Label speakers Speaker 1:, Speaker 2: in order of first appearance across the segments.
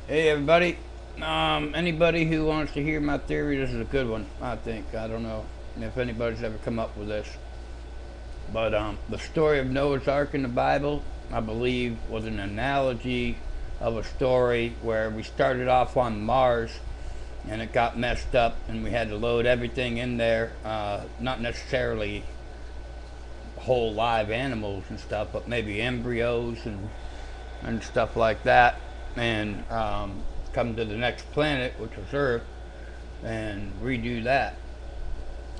Speaker 1: Hey everybody. Anybody who wants to hear my theory, this is a good one, I think. I don't know if anybody's ever come up with this. But the story of Noah's Ark in the Bible, I believe, was an analogy of a story where we started off on Mars and it got messed up and we had to load everything in there. Not necessarily whole live animals and stuff, but maybe embryos and stuff like that. And come to the next planet, which was Earth, and redo that.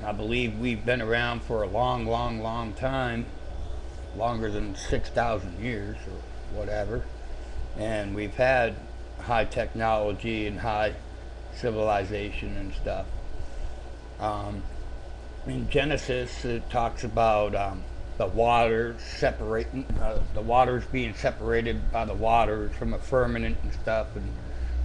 Speaker 1: I believe we've been around for a long, long, long time, longer than 6,000 years or whatever, and we've had high technology and high civilization and stuff. In Genesis, it talks about the waters separating, the waters being separated by the waters from a firmament and stuff, and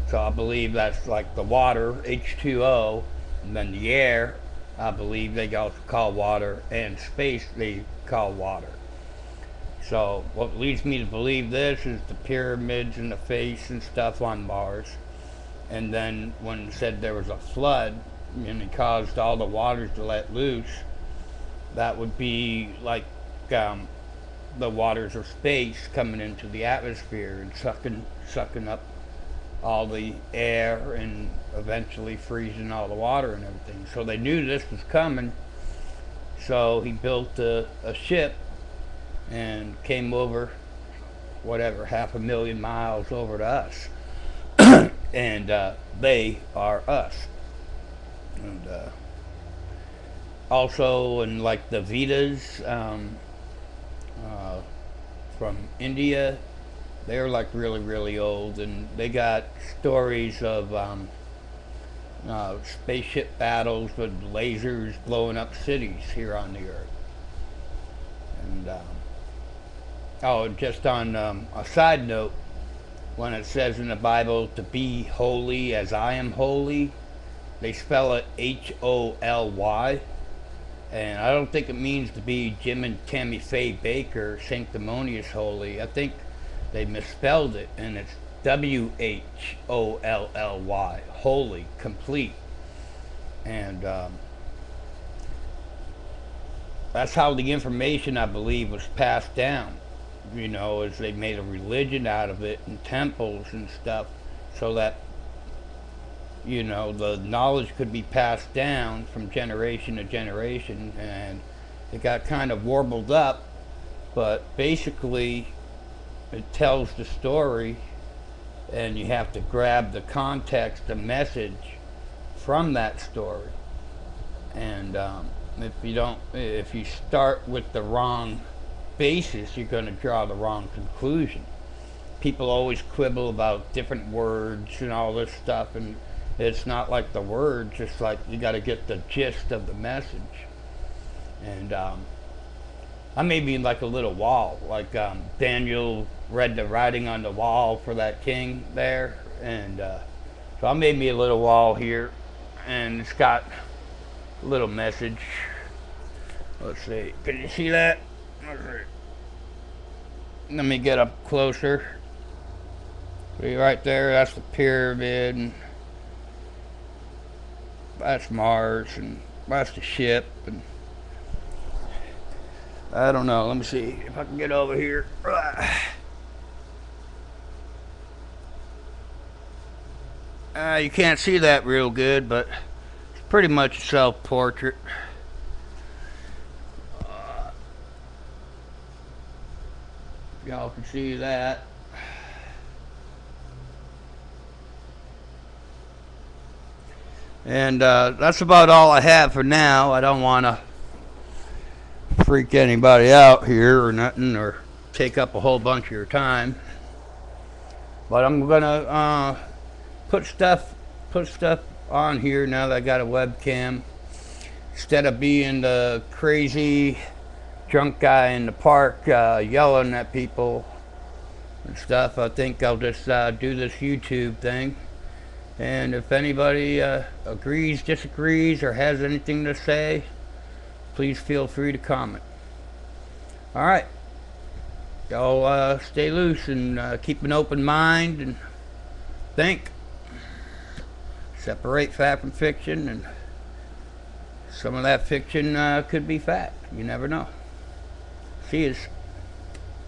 Speaker 1: so I believe that's like the water, H2O, and then the air, I believe they also call water, and space they call water. So what leads me to believe this is the pyramids and the face and stuff on Mars. And then when it said there was a flood and it caused all the waters to let loose, that would be like the waters of space coming into the atmosphere and sucking up all the air and eventually freezing all the water and everything. So they knew this was coming. So he built a ship and came over, whatever, 500,000 miles over to us. And they are us. And also in like the Vedas from India, they're like really, really old, and they got stories of spaceship battles with lasers blowing up cities here on the Earth. And just on a side note, when it says in the Bible to be holy as I am holy, they spell it Holy, and I don't think it means to be Jim and Tammy Faye Baker, sanctimonious holy. I think they misspelled it, and it's Wholly, holy, complete. And that's how the information, I believe, was passed down. You know, as they made a religion out of it and temples and stuff, so that, you know, the knowledge could be passed down from generation to generation. And it got kind of warbled up, but basically it tells the story, and you have to grab the context, the message from that story. And if you start with the wrong basis, you're going to draw the wrong conclusion. People always quibble about different words and all this stuff, and it's not like the words, just like you got to get the gist of the message. And I may be like a little wall, like Daniel read the writing on the wall for that king there, and so I made me a little wall here, and it's got a little message. Let's see, can you see that? Let me get up closer. See right there, that's the pyramid, and that's Mars, and that's the ship, and I don't know, let me see if I can get over here. You can't see that real good, but it's pretty much a self-portrait. Y'all can see that. And that's about all I have for now. I don't want to freak anybody out here or nothing, or take up a whole bunch of your time. But I'm gonna put stuff on here now that I got a webcam. Instead of being the crazy drunk guy in the park yelling at people and stuff, I think I'll just do this YouTube thing. And if anybody agrees, disagrees, or has anything to say, please feel free to comment. Alright. y'all stay loose and keep an open mind and think. Separate fact from fiction, and some of that fiction could be fact. You never know. See yous.